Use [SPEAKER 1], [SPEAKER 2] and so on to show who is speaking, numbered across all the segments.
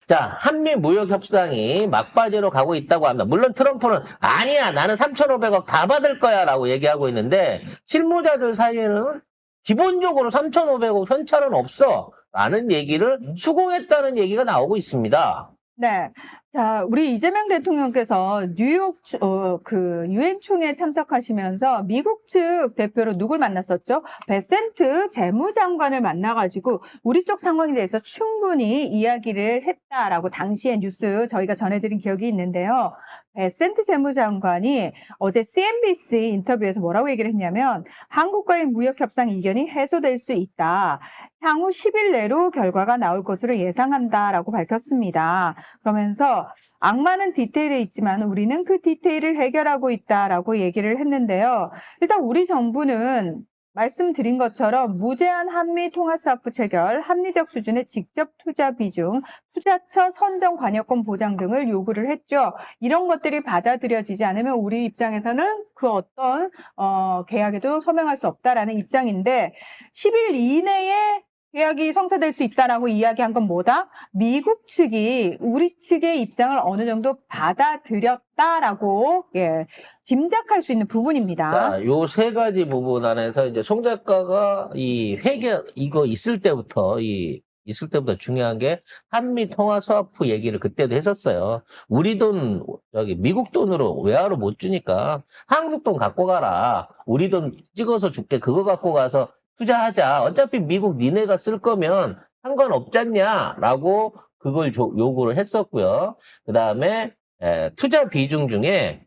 [SPEAKER 1] 자, 한미 무역 협상이 막바지로 가고 있다고 합니다. 물론 트럼프는 아니야, 나는 3,500억 다 받을 거야 라고 얘기하고 있는데 실무자들 사이에는 기본적으로 3,500억 현찰은 없어 라는 얘기를 수긍했다는 얘기가 나오고 있습니다.
[SPEAKER 2] 네. 자, 우리 이재명 대통령께서 뉴욕 그 유엔 총회에 참석하시면서 미국 측 대표로 누굴 만났었죠? 베센트 재무장관을 만나가지고 우리 쪽 상황에 대해서 충분히 이야기를 했다라고 당시에 뉴스 저희가 전해드린 기억이 있는데요. 베센트 재무장관이 어제 CNBC 인터뷰에서 뭐라고 얘기를 했냐면 한국과의 무역협상 이견이 해소될 수 있다. 향후 10일 내로 결과가 나올 것으로 예상한다라고 밝혔습니다. 그러면서 악마는 디테일에 있지만 우리는 그 디테일을 해결하고 있다라고 얘기를 했는데요. 일단 우리 정부는 말씀드린 것처럼 무제한 한미 통화사프 체결, 합리적 수준의 직접 투자 비중, 투자처 선정 관여권 보장 등을 요구를 했죠. 이런 것들이 받아들여지지 않으면 우리 입장에서는 그 어떤 계약에도 서명할 수 없다라는 입장인데 10일 이내에 계약이 성사될 수 있다라고 이야기한 건 뭐다? 미국 측이 우리 측의 입장을 어느 정도 받아들였다라고 짐작할 수 있는 부분입니다.
[SPEAKER 1] 자, 요 세 가지 부분 안에서 이제 송 작가가 이 이거 있을 때부터 중요한 게 한미 통화 스와프 얘기를 그때도 했었어요. 우리 돈 미국 돈으로 외화로 못 주니까 한국 돈 갖고 가라. 우리 돈 찍어서 줄게. 그거 갖고 가서 투자하자. 어차피 미국 니네가 쓸 거면 상관없잖냐라고 그걸 요구를 했었고요. 그 다음에 투자 비중 중에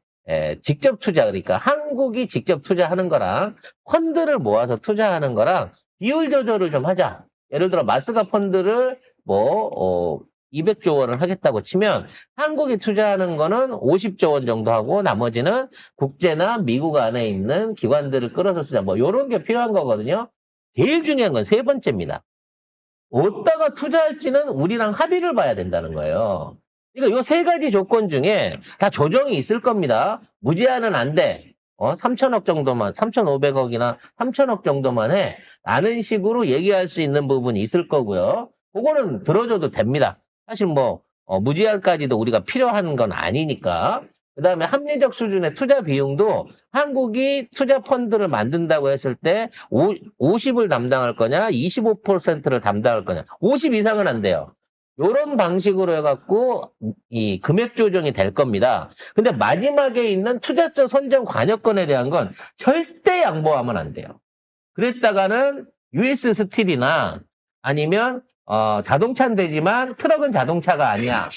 [SPEAKER 1] 직접 투자, 그러니까 한국이 직접 투자하는 거랑 펀드를 모아서 투자하는 거랑 비율 조절을 좀 하자. 예를 들어 마스가 펀드를 200조 원을 하겠다고 치면 한국이 투자하는 거는 50조 원 정도 하고 나머지는 국제나 미국 안에 있는 기관들을 끌어서 쓰자. 요런 게 필요한 거거든요. 제일 중요한 건 세 번째입니다. 어디다가 투자할지는 우리랑 합의를 봐야 된다는 거예요. 그러니까 요 세 가지 조건 중에 다 조정이 있을 겁니다. 무제한은 안 돼. 3천억 정도만, 3,500억이나 3천억 정도만 해. 라는 식으로 얘기할 수 있는 부분이 있을 거고요. 그거는 들어줘도 됩니다. 사실 무제한까지도 우리가 필요한 건 아니니까. 그 다음에 합리적 수준의 투자 비용도 한국이 투자 펀드를 만든다고 했을 때 50을 담당할 거냐, 25%를 담당할 거냐, 50 이상은 안 돼요. 요런 방식으로 해갖고 이 금액 조정이 될 겁니다. 근데 마지막에 있는 투자처 선정 관여권에 대한 건 절대 양보하면 안 돼요. 그랬다가는 US 스틸이나 아니면 자동차는 되지만 트럭은 자동차가 아니야.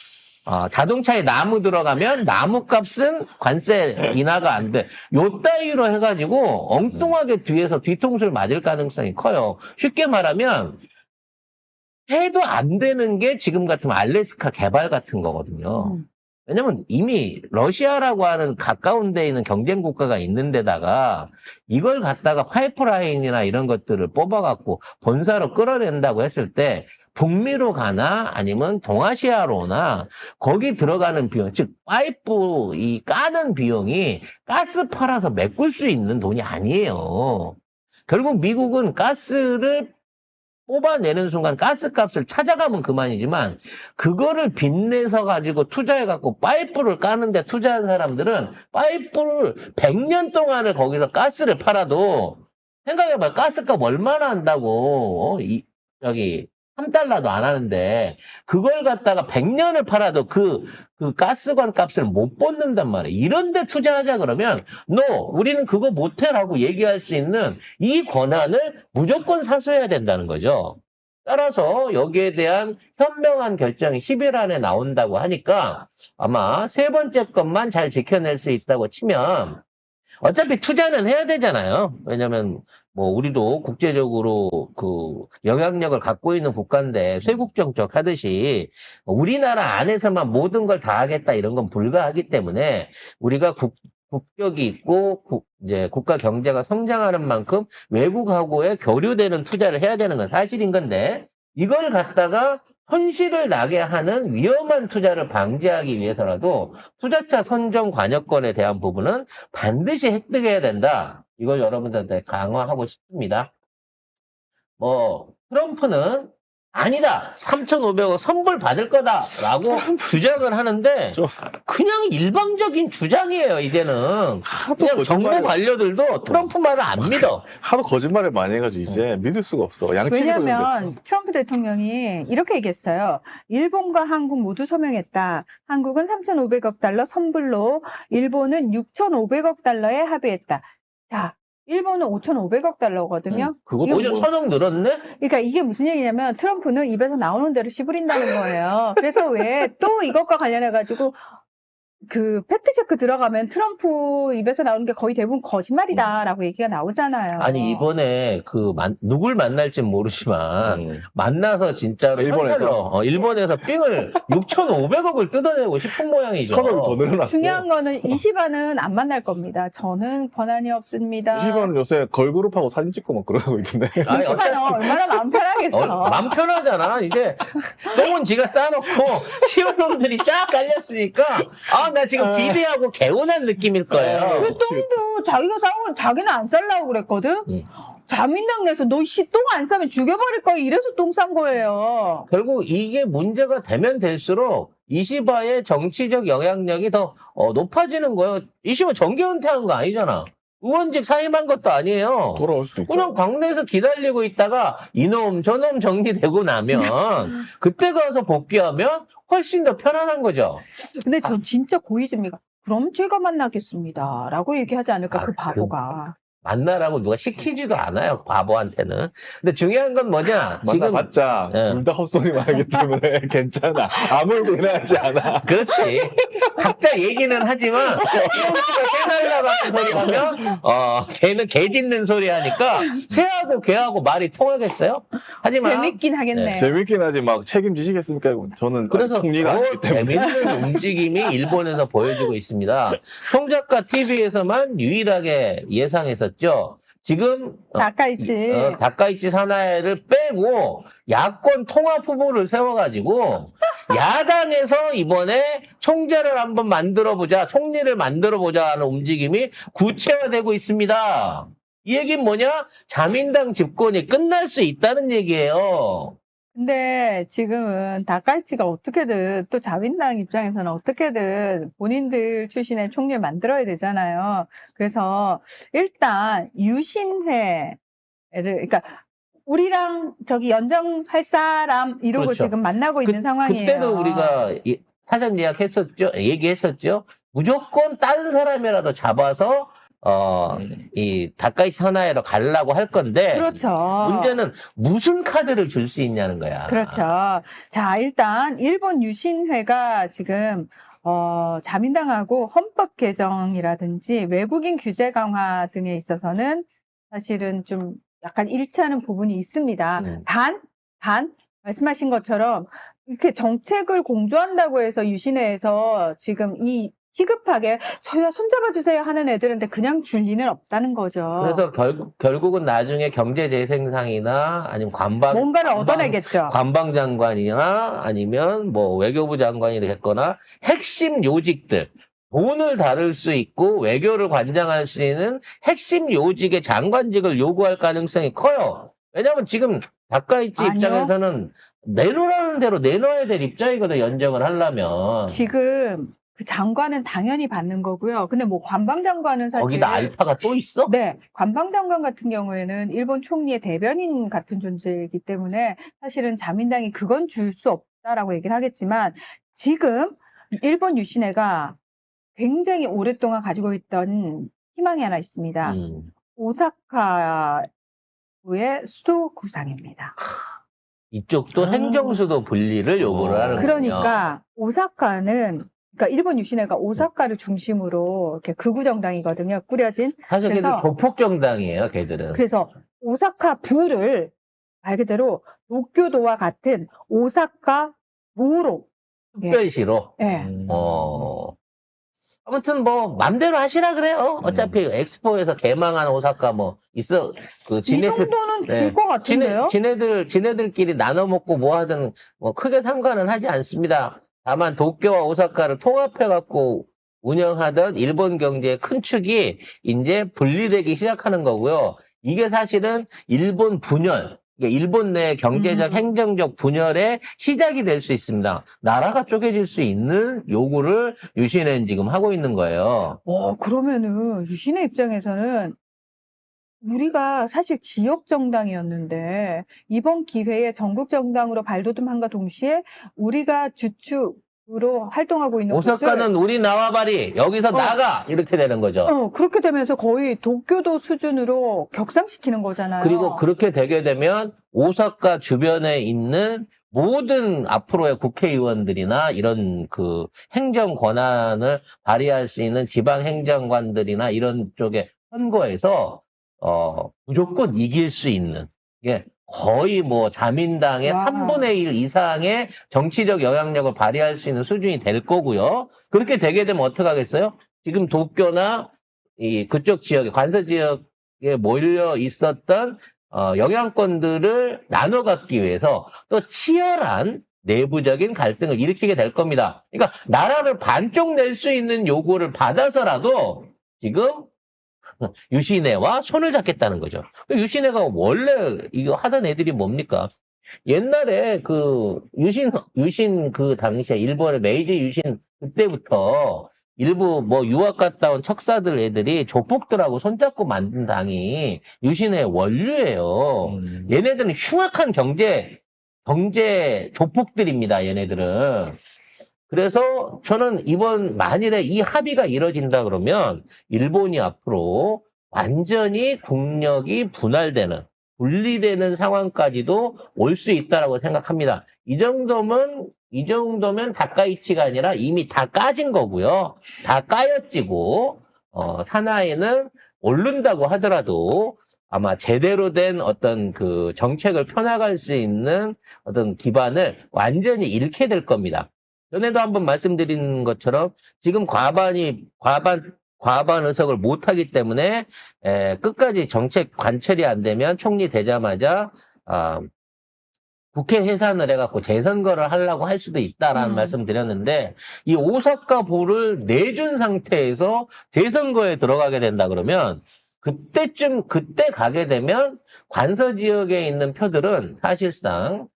[SPEAKER 1] 자동차에 나무 들어가면 나무 값은 관세 인하가 안 돼. 요 따위로 해가지고 엉뚱하게 뒤에서 뒤통수를 맞을 가능성이 커요. 쉽게 말하면 해도 안 되는 게 지금 같으면 알래스카 개발 같은 거거든요. 왜냐면 이미 러시아라고 하는 가까운 데 있는 경쟁 국가가 있는 데다가 이걸 갖다가 파이프라인이나 이런 것들을 뽑아갖고 본사로 끌어낸다고 했을 때 북미로 가나 아니면 동아시아로나 거기 들어가는 비용, 즉 파이프 이 까는 비용이 가스 팔아서 메꿀 수 있는 돈이 아니에요. 결국 미국은 가스를 뽑아내는 순간 가스값을 찾아가면 그만이지만 그거를 빚내서 가지고 투자해갖고 파이프를 까는데 투자한 사람들은 파이프를 100년 동안을 거기서 가스를 팔아도 생각해봐. 가스값 얼마나 한다고 3달러도 안 하는데 그걸 갖다가 100년을 팔아도 그 가스관 값을 못 뽑는단 말이에요. 이런데 투자하자 그러면 우리는 그거 못해라고 얘기할 수 있는 이 권한을 무조건 사수해야 된다는 거죠. 따라서 여기에 대한 현명한 결정이 10일 안에 나온다고 하니까 아마 세 번째 것만 잘 지켜낼 수 있다고 치면 어차피 투자는 해야 되잖아요. 왜냐면 우리도 국제적으로 그 영향력을 갖고 있는 국가인데 쇄국 정책 하듯이 우리나라 안에서만 모든 걸 다 하겠다 이런 건 불가하기 때문에 우리가 국격이 있고 이제 국가 경제가 성장하는 만큼 외국하고의 교류되는 투자를 해야 되는 건 사실인 건데 이걸 갖다가 손실을 나게 하는 위험한 투자를 방지하기 위해서라도 투자처 선정 관여권에 대한 부분은 반드시 획득해야 된다. 이걸 여러분들한테 강화하고 싶습니다. 트럼프는 아니다. 3,500억 선불 받을 거다라고 주장을 하는데 그냥 일방적인 주장이에요. 이제는
[SPEAKER 3] 하도
[SPEAKER 1] 그냥 정부
[SPEAKER 3] 거짓말을
[SPEAKER 1] 관료들도 트럼프 말을 안 믿어.
[SPEAKER 3] 하도 거짓말을 많이 해가지고 이제 믿을 수가 없어. 양측이
[SPEAKER 2] 왜냐하면 트럼프 대통령이 이렇게 얘기했어요. 일본과 한국 모두 서명했다. 한국은 3,500억 달러 선불로 일본은 6,500억 달러에 합의했다. 자, 일본은 5,500억 달러거든요.
[SPEAKER 3] 그것도
[SPEAKER 1] 오히려
[SPEAKER 3] 뭐
[SPEAKER 1] 1,000억 늘었네?
[SPEAKER 2] 그러니까 이게 무슨 얘기냐면 트럼프는 입에서 나오는 대로 씨부린다는 거예요. 그래서 왜 또 이것과 관련해가지고 그 팩트체크 들어가면 트럼프 입에서 나오는 게 거의 대부분 거짓말이다라고 얘기가 나오잖아요.
[SPEAKER 1] 아니 이번에 누굴 만날진 모르지만 만나서 진짜로
[SPEAKER 3] 일본에서?
[SPEAKER 1] 일본에서 삥을 6,500억을 뜯어내고 싶은 모양이죠.
[SPEAKER 3] 1,000억 더 늘어났어.
[SPEAKER 2] 중요한 거는 이시바는 안 만날 겁니다. 저는 권한이 없습니다.
[SPEAKER 3] 이시바는 요새 걸그룹하고 사진 찍고 막 그러고 있던데.
[SPEAKER 1] 아니,
[SPEAKER 2] 이시바는 얼마나 마음 편하겠어.
[SPEAKER 1] 맘 편하잖아. 이제 똥은 지가 싸놓고 치워놈들이 쫙 깔렸으니까 나 지금 비대하고 개운한 느낌일 거예요.
[SPEAKER 2] 그 똥도 자기가 싸우고 자기는 안 쌀라고 그랬거든.
[SPEAKER 1] 응.
[SPEAKER 2] 자민당 내에서 너 씨 똥 안 싸면 죽여버릴 거야. 이래서 똥 싼 거예요.
[SPEAKER 1] 결국 이게 문제가 되면 될수록 이시바의 정치적 영향력이 더 높아지는 거예요. 이시바 정계 은퇴한 거 아니잖아. 의원직 사임한 것도 아니에요.
[SPEAKER 3] 돌아올 수도 있죠.
[SPEAKER 1] 그냥 광내에서 기다리고 있다가 이놈 저놈 정리되고 나면 그때 가서 복귀하면 훨씬 더 편안한 거죠.
[SPEAKER 2] 근데 전 진짜 고이즈미가 그럼 제가 만나겠습니다. 라고 얘기하지 않을까, 그 바보가.
[SPEAKER 1] 만나라고 누가 시키지도 않아요. 바보한테는. 근데 중요한 건 뭐냐. 지금
[SPEAKER 3] 만나봤자
[SPEAKER 1] 예.
[SPEAKER 3] 둘 다 헛소리만 하기 때문에 괜찮아. 아무 일도 일어나지 않아.
[SPEAKER 1] 그렇지. 각자 얘기는 하지만 트럼프가 새 날라가는 소리 하면 걔는 개 짖는 소리 하니까 새하고 개하고 말이 통하겠어요? 하지만
[SPEAKER 2] 재밌긴 하겠네.
[SPEAKER 1] 네,
[SPEAKER 3] 재밌긴 하지 막 책임지시겠습니까? 저는
[SPEAKER 1] 그래서
[SPEAKER 3] 총리가 아니기
[SPEAKER 1] 더
[SPEAKER 3] 때문에.
[SPEAKER 1] 재밌는 움직임이 일본에서 보여지고 있습니다. 송작가 TV에서만 유일하게 예상했었죠. 지금 다카이치 사나이를 빼고 야권 통합 후보를 세워가지고 야당에서 이번에 총재를 한번 만들어보자, 총리를 만들어보자 하는 움직임이 구체화되고 있습니다. 이 얘기는 뭐냐? 자민당 집권이 끝날 수 있다는 얘기예요.
[SPEAKER 2] 근데 지금은 다카이치가 어떻게든 또 자민당 입장에서는 어떻게든 본인들 출신의 총리를 만들어야 되잖아요. 그래서 일단 유신회를 그러니까 우리랑 저기 연정할 사람 이러고
[SPEAKER 1] 그렇죠.
[SPEAKER 2] 지금 만나고 있는 상황이에요.
[SPEAKER 1] 그때도 우리가 사전 예약했었죠. 얘기했었죠. 무조건 다른 사람이라도 잡아서 이 다카이치 사나이로 가려고 할 건데
[SPEAKER 2] 그렇죠.
[SPEAKER 1] 문제는 무슨 카드를 줄 수 있냐는 거야.
[SPEAKER 2] 그렇죠. 자, 일단 일본 유신회가 지금 자민당하고 헌법 개정이라든지 외국인 규제 강화 등에 있어서는 사실은 좀 약간 일치하는 부분이 있습니다. 단 말씀하신 것처럼 이렇게 정책을 공조한다고 해서 유신회에서 지금 이 시급하게 저희와 손잡아주세요 하는 애들한테 그냥 줄 리는 없다는 거죠.
[SPEAKER 1] 그래서 결국은 나중에 경제재생상이나 아니면
[SPEAKER 2] 뭔가를 얻어내겠죠.
[SPEAKER 1] 관방장관이나 아니면 뭐 외교부 장관이 됐거나 핵심 요직들, 돈을 다룰 수 있고 외교를 관장할 수 있는 핵심 요직의 장관직을 요구할 가능성이 커요. 왜냐하면 지금 다카이치
[SPEAKER 2] 아니요.
[SPEAKER 1] 입장에서는 내놓으라는 대로 내놔야 될 입장이거든, 연정을 하려면.
[SPEAKER 2] 지금 그 장관은 당연히 받는 거고요. 근데 뭐 관방장관은 사실
[SPEAKER 1] 거기다 알파가 또 있어?
[SPEAKER 2] 네, 관방장관 같은 경우에는 일본 총리의 대변인 같은 존재이기 때문에 사실은 자민당이 그건 줄 수 없다라고 얘기를 하겠지만 지금 일본 유신회가 굉장히 오랫동안 가지고 있던 희망이 하나 있습니다. 오사카의 수도 구상입니다.
[SPEAKER 1] 이쪽도 행정수도 분리를 요구를 하는 거예요.
[SPEAKER 2] 그러니까 오사카는 그러니까 일본 유신회가 오사카를 중심으로 이렇게 극우 정당이거든요. 꾸려진.
[SPEAKER 1] 사실 걔들
[SPEAKER 2] 그래서-
[SPEAKER 1] 조폭 정당이에요, 걔들은.
[SPEAKER 2] 그래서 오사카 부를 말 그대로 도쿄도와 같은 오사카 도로.
[SPEAKER 1] 특별시로.
[SPEAKER 2] 예.
[SPEAKER 1] 아무튼 뭐 맘대로 하시라 그래요. 어차피 엑스포에서 개망한 오사카 뭐 있어. 그
[SPEAKER 2] 이
[SPEAKER 1] 지네들
[SPEAKER 2] 정도는 줄 것 같은데요?
[SPEAKER 1] 지네들끼리 나눠 먹고 뭐 하든 뭐 크게 상관은 하지 않습니다. 다만 도쿄와 오사카를 통합해 갖고 운영하던 일본 경제의 큰 축이 이제 분리되기 시작하는 거고요. 이게 사실은 일본 분열, 일본 내 경제적, 행정적 분열의 시작이 될 수 있습니다. 나라가 쪼개질 수 있는 요구를 유신은 지금 하고 있는 거예요.
[SPEAKER 2] 그러면은 유신의 입장에서는 우리가 사실 지역 정당이었는데 이번 기회에 전국 정당으로 발돋움함과 동시에 우리가 주축으로 활동하고 있는
[SPEAKER 1] 오사카는 우리 나와바리 여기서 나가 이렇게 되는 거죠.
[SPEAKER 2] 그렇게 되면서 거의 도쿄도 수준으로 격상시키는 거잖아요.
[SPEAKER 1] 그리고 그렇게 되게 되면 오사카 주변에 있는 모든 앞으로의 국회의원들이나 이런 그 행정 권한을 발휘할 수 있는 지방 행정관들이나 이런 쪽에 선거에서 무조건 이길 수 있는 게 거의 뭐 자민당의
[SPEAKER 2] 와.
[SPEAKER 1] 3분의 1 이상의 정치적 영향력을 발휘할 수 있는 수준이 될 거고요. 그렇게 되게 되면 어떻게 하겠어요? 지금 도쿄나 그쪽 지역에 관서 지역에 몰려 있었던 영향권들을 나눠 갖기 위해서 또 치열한 내부적인 갈등을 일으키게 될 겁니다. 그러니까 나라를 반쪽 낼 수 있는 요구를 받아서라도 지금 유신회와 손을 잡겠다는 거죠. 유신회가 원래 이거 하던 애들이 뭡니까? 옛날에 그 유신 그 당시에 일본의 메이지 유신 그때부터 일부 뭐 유학 갔다 온 척사들 애들이 조폭들하고 손잡고 만든 당이 유신회 원류예요. 얘네들은 흉악한 경제 조폭들입니다. 얘네들은. 그래서 저는 이번 만일에 이 합의가 이뤄진다 그러면 일본이 앞으로 완전히 국력이 분리되는 상황까지도 올 수 있다라고 생각합니다. 이 정도면 다까이치가 아니라 이미 다 까진 거고요. 다 까여지고 사나이는 오른다고 하더라도 아마 제대로 된 어떤 그 정책을 펴나갈 수 있는 어떤 기반을 완전히 잃게 될 겁니다. 전에도 한번 말씀드린 것처럼 지금 과반 의석을 못하기 때문에 끝까지 정책 관철이 안 되면 총리 되자마자 국회 해산을 해갖고 재선거를 하려고 할 수도 있다라는 말씀 드렸는데 이 오사카-보를 내준 상태에서 재선거에 들어가게 된다 그러면 그때 가게 되면 관서 지역에 있는 표들은 사실상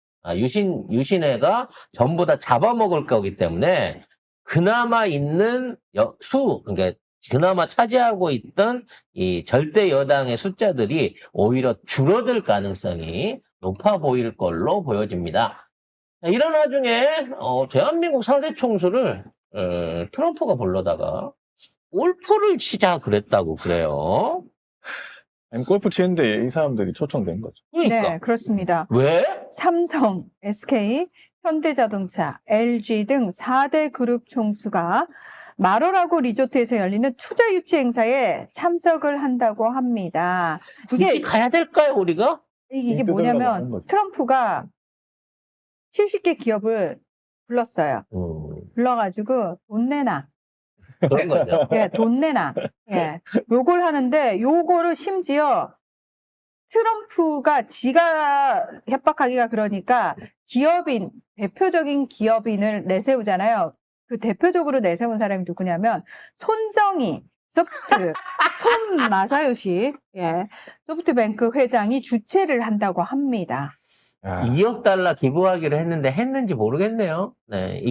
[SPEAKER 1] 유신회가 전부 다 잡아먹을 거기 때문에 그나마 있는 그러니까 그나마 차지하고 있던 이 절대 여당의 숫자들이 오히려 줄어들 가능성이 높아 보일 걸로 보여집니다. 이런 와중에 대한민국 사대 총수를 트럼프가 불러다가 골프를 치자 그랬다고 그래요.
[SPEAKER 3] 아니, 골프 치는데 이 사람들이 초청된 거죠.
[SPEAKER 1] 그러니까
[SPEAKER 2] 네, 그렇습니다.
[SPEAKER 1] 왜?
[SPEAKER 2] 삼성, SK, 현대자동차, LG 등 4대 그룹 총수가 마로라고 리조트에서 열리는 투자 유치 행사에 참석을 한다고 합니다.
[SPEAKER 1] 굳이 가야 될까요, 우리가?
[SPEAKER 2] 이게
[SPEAKER 3] 뜯으려고 하는
[SPEAKER 2] 뭐냐면
[SPEAKER 3] 거죠.
[SPEAKER 2] 트럼프가 70개 기업을 불렀어요. 불러가지고 돈 내놔.
[SPEAKER 1] 그런 거죠.
[SPEAKER 2] 예, 돈 내놔. 예. 요걸 하는데 요거를 심지어 트럼프가 지가 협박하기가 그러니까 대표적인 기업인을 내세우잖아요. 그 대표적으로 내세운 사람이 누구냐면 손정희 손마사요시 소프트뱅크 회장이 주최를 한다고 합니다.
[SPEAKER 1] 2억 달러 기부하기로 했는지 모르겠네요. 네,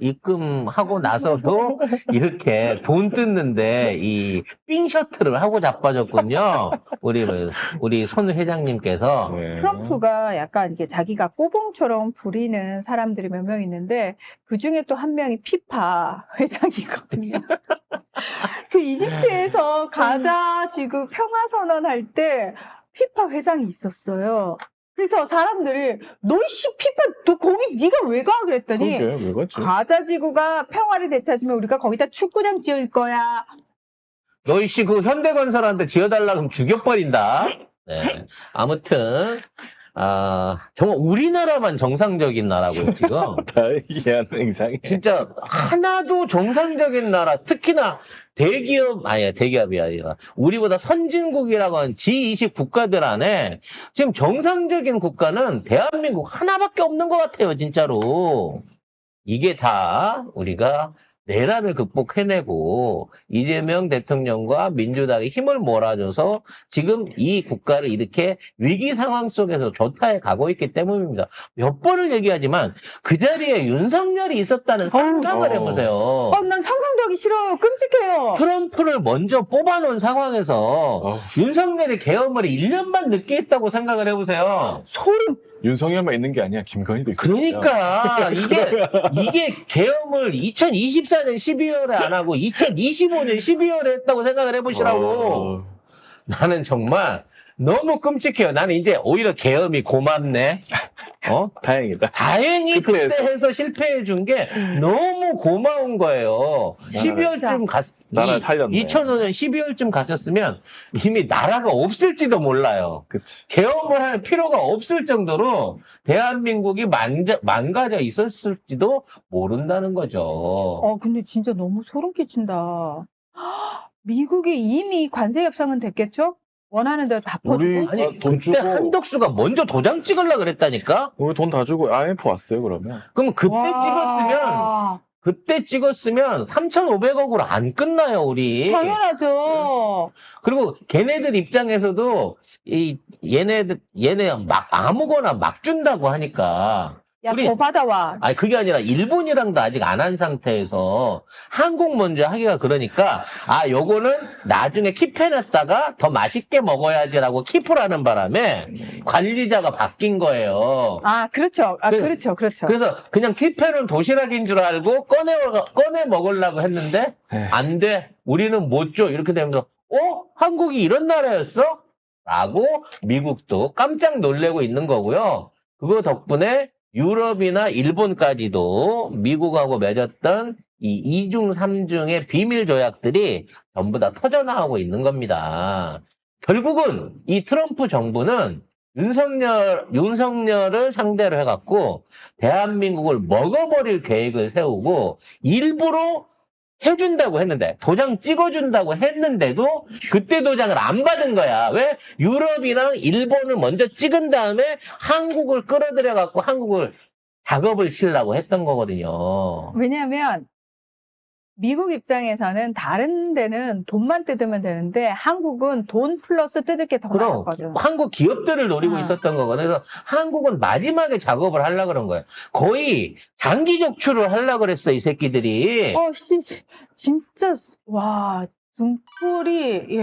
[SPEAKER 1] 입금하고 나서도 이렇게 돈 뜯는데 이 삥 셔틀을 하고 자빠졌군요. 우리 손 회장님께서.
[SPEAKER 3] 네.
[SPEAKER 2] 트럼프가 약간 이게 자기가 꼬봉처럼 부리는 사람들이 몇 명 있는데 그 중에 또 한 명이 피파 회장이거든요. 그 이집트에서 가자 지구 평화 선언할 때 피파 회장이 있었어요. 그래서 사람들이 너 거기 네가 왜 가? 그랬더니
[SPEAKER 3] 그러게, 왜 갔지?
[SPEAKER 2] 가자 지구가 평화를 되찾으면 우리가 거기다 축구장 지을 거야.
[SPEAKER 1] 너희씨 그 현대건설한테 지어달라 그러면 죽여버린다. 네. 아무튼 정말 우리나라만 정상적인 나라고요 지금.
[SPEAKER 3] 다 얘기하는 행상이.
[SPEAKER 1] 진짜 하나도 정상적인 나라, 특히나 대기업이 아니라 우리보다 선진국이라고 하는 G20 국가들 안에 지금 정상적인 국가는 대한민국 하나밖에 없는 것 같아요, 진짜로. 이게 다 우리가 내란을 극복해내고 이재명 대통령과 민주당이 힘을 몰아줘서 지금 이 국가를 이렇게 위기 상황 속에서 조타해 가고 있기 때문입니다. 몇 번을 얘기하지만 그 자리에 윤석열이 있었다는 생각을 해보세요.
[SPEAKER 2] 난 상상도 하기 싫어요. 끔찍해요.
[SPEAKER 1] 트럼프를 먼저 뽑아놓은 상황에서 윤석열이 계엄을 1년만 늦게 했다고 생각을 해보세요.
[SPEAKER 2] 소름.
[SPEAKER 3] 윤석열만 있는 게 아니야. 김건희도 있어요.
[SPEAKER 1] 그러니까 이게 계엄을 2024년 12월에 안 하고 2025년 12월에 했다고 생각을 해보시라고. 나는 정말 너무 끔찍해요. 나는 이제 오히려 계엄이 고맙네.
[SPEAKER 3] 다행이다.
[SPEAKER 1] 다행히
[SPEAKER 3] 그때
[SPEAKER 1] 그때 해서 실패해 준 게 너무 고마운 거예요. 12월쯤
[SPEAKER 3] 나라를 살렸네.
[SPEAKER 1] 2005년 12월쯤 가셨으면 이미 나라가 없을지도 몰라요.
[SPEAKER 3] 그치.
[SPEAKER 1] 계엄을 할 필요가 없을 정도로 대한민국이 망가져 있었을지도 모른다는 거죠.
[SPEAKER 2] 근데 진짜 너무 소름 끼친다. 미국이 이미 관세 협상은 됐겠죠? 원하는 대로 다 퍼주고.
[SPEAKER 1] 아니
[SPEAKER 3] 돈
[SPEAKER 1] 그때
[SPEAKER 3] 주고.
[SPEAKER 1] 한덕수가 먼저 도장 찍으려고 그랬다니까?
[SPEAKER 3] 우리 돈 다 주고 IMF 왔어요, 그러면.
[SPEAKER 1] 그럼 그때
[SPEAKER 2] 와.
[SPEAKER 1] 찍었으면 3,500억으로 안 끝나요, 우리.
[SPEAKER 2] 당연하죠.
[SPEAKER 1] 그리고 걔네들 입장에서도 얘네 막 아무거나 막 준다고 하니까.
[SPEAKER 2] 야, 더 받아와.
[SPEAKER 1] 아니 그게 아니라 일본이랑도 아직 안 한 상태에서 한국 먼저 하기가 그러니까 요거는 나중에 킵해놨다가 더 맛있게 먹어야지라고 킵을 하는 바람에 관리자가 바뀐 거예요.
[SPEAKER 2] 그렇죠.
[SPEAKER 1] 그래서-
[SPEAKER 2] 그렇죠.
[SPEAKER 1] 그래서 그냥 킵해놓은 도시락인 줄 알고 꺼내 먹으려고 했는데 안 돼. 우리는 못 줘. 이렇게 되면서 한국이 이런 나라였어? 라고 미국도 깜짝 놀래고 있는 거고요. 그거 덕분에 유럽이나 일본까지도 미국하고 맺었던 이 2중, 3중의 비밀 조약들이 전부 다 터져나오고 있는 겁니다. 결국은 이 트럼프 정부는 윤석열을 상대로 해갖고 대한민국을 먹어버릴 계획을 세우고 일부러 해준다고 했는데, 도장 찍어준다고 했는데도 그때 도장을 안 받은 거야. 왜? 유럽이랑 일본을 먼저 찍은 다음에 한국을 끌어들여갖고 한국을 작업을 치려고 했던 거거든요.
[SPEAKER 2] 왜냐하면 미국 입장에서는 다른 데는 돈만 뜯으면 되는데 한국은 돈 플러스 뜯을 게 더
[SPEAKER 1] 그럼
[SPEAKER 2] 많았거든.
[SPEAKER 1] 한국 기업들을 노리고
[SPEAKER 2] 아.
[SPEAKER 1] 있었던 거거든요. 그래서 한국은 마지막에 작업을 하려고 그런 거예요. 거의 장기 적출을 하려고 그랬어, 이 새끼들이.
[SPEAKER 2] 진짜 와 등불이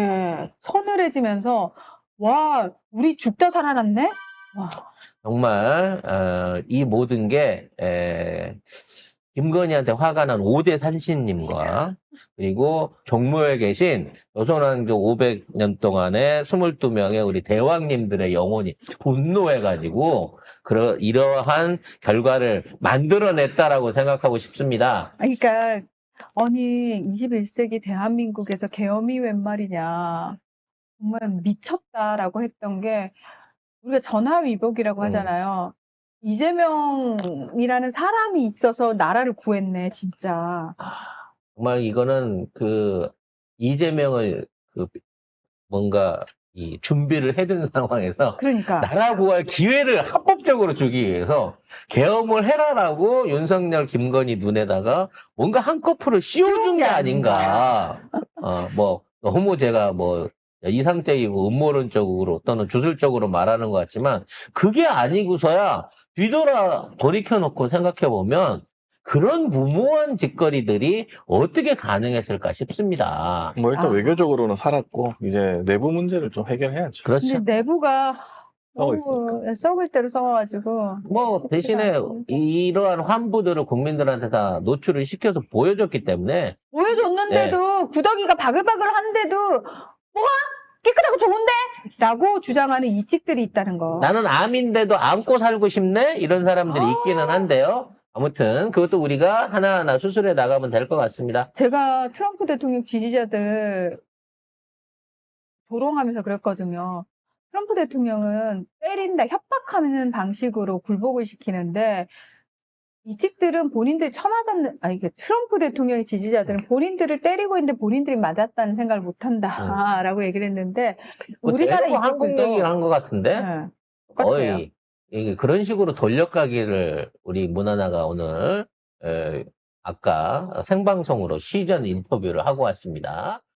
[SPEAKER 2] 서늘해지면서 와 우리 죽다 살아났네. 와.
[SPEAKER 1] 정말 이 모든 게 김건희한테 화가 난 5대 산신님과 그리고 종묘에 계신 조선왕조 500년 동안의 22명의 우리 대왕님들의 영혼이 분노해가지고 이러한 결과를 만들어냈다라고 생각하고 싶습니다.
[SPEAKER 2] 그러니까 아니 21세기 대한민국에서 계엄이 웬 말이냐. 정말 미쳤다라고 했던 게 우리가 전화위복이라고 하잖아요. 이재명이라는 사람이 있어서 나라를 구했네, 진짜.
[SPEAKER 1] 정말 이거는 이재명을 뭔가 이 준비를 해둔 상황에서
[SPEAKER 2] 그러니까.
[SPEAKER 1] 나라 구할 기회를 합법적으로 주기 위해서 계엄을 해라라고 윤석열, 김건희 눈에다가 뭔가 한꺼풀을 씌워준 게 아닌가. 너무 제가 이상적이고 음모론적으로 또는 주술적으로 말하는 것 같지만 그게 아니고서야 돌이켜놓고 생각해보면 그런 무모한 짓거리들이 어떻게 가능했을까 싶습니다.
[SPEAKER 3] 일단 외교적으로는 살았고 이제 내부 문제를 좀 해결해야죠.
[SPEAKER 1] 그렇죠.
[SPEAKER 2] 근데 내부가
[SPEAKER 3] 썩어 있으니까.
[SPEAKER 2] 썩을 대로 썩어가지고. 쉽지가
[SPEAKER 1] 대신에
[SPEAKER 2] 않습니다.
[SPEAKER 1] 이러한 환부들을 국민들한테 다 노출을 시켜서 보여줬기 때문에
[SPEAKER 2] 보여줬는데도 구더기가 바글바글한데도 뭐가 깨끗하고 좋은데? 라고 주장하는 이찍들이 있다는 거.
[SPEAKER 1] 나는 암인데도 안고 살고 싶네? 이런 사람들이 있기는 한데요. 아무튼 그것도 우리가 하나하나 수술해 나가면 될 것 같습니다.
[SPEAKER 2] 제가 트럼프 대통령 지지자들 조롱하면서 그랬거든요. 트럼프 대통령은 때린다, 협박하는 방식으로 굴복을 시키는데 이찍들은 본인들이 이게 트럼프 대통령의 지지자들은 본인들을 때리고 있는데 본인들이 맞았다는 생각을 못한다라고 얘기를 했는데 우리나라
[SPEAKER 1] 한국
[SPEAKER 2] 이쪽들도
[SPEAKER 1] 얘기를 한 것 같은데
[SPEAKER 2] 똑같아요.
[SPEAKER 1] 거의 그런 식으로 돌려가기를 우리 문하나가 오늘 아까 생방송으로 시전 인터뷰를 하고 왔습니다.